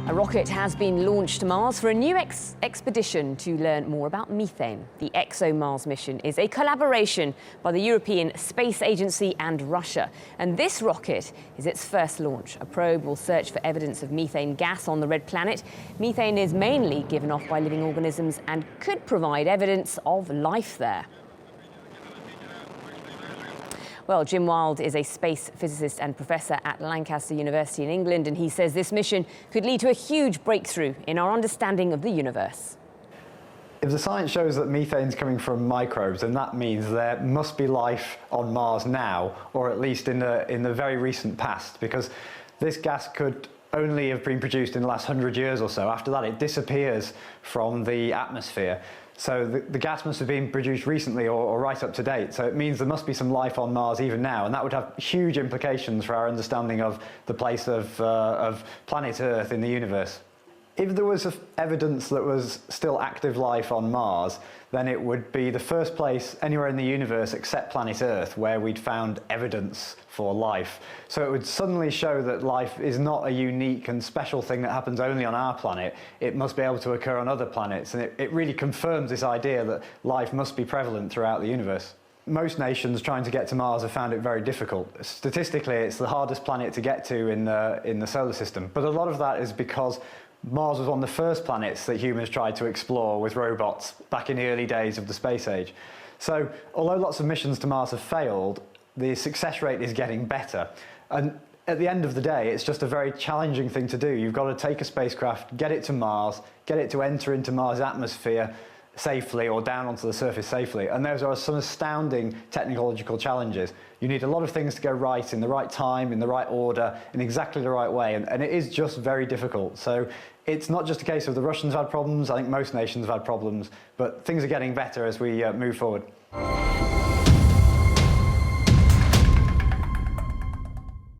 A rocket has been launched to Mars for a new expedition to learn more about methane. The ExoMars mission is a collaboration by the European Space Agency and Russia. And this rocket is its first launch. A probe will search for evidence of methane gas on the red planet. Methane is mainly given off by living organisms and could provide evidence of life there. Well, Jim Wild is a space physicist and professor at Lancaster University in England, and he says this mission could lead to a huge breakthrough in our understanding of the universe. If the science shows that methane's coming from microbes, then that means there must be life on Mars now, or at least in the very recent past, because this gas could only have been produced in the last 100 years or so. After that, it disappears from the atmosphere. So the gas must have been produced recently or right up to date. So it means there must be some life on Mars even now, and that would have huge implications for our understanding of the place of planet Earth in the universe. If there was evidence that was still active life on Mars, then it would be the first place anywhere in the universe except planet Earth where we'd found evidence for life. So it would suddenly show that life is not a unique and special thing that happens only on our planet. It must be able to occur on other planets, and it really confirms this idea that life must be prevalent throughout the universe. Most nations trying to get to Mars have found it very difficult. Statistically, it's the hardest planet to get to in the solar system, but a lot of that is because Mars was one of the first planets that humans tried to explore with robots back in the early days of the space age. So, although lots of missions to Mars have failed, the success rate is getting better. And at the end of the day, it's just a very challenging thing to do. You've got to take a spacecraft, get it to Mars, get it to enter into Mars' atmosphere safely or down onto the surface safely. And those are some astounding technological challenges. You need a lot of things to go right in the right time, in the right order, in exactly the right way. And it is just very difficult. So it's not just a case of the Russians have had problems. I think most nations have had problems. But things are getting better as we move forward.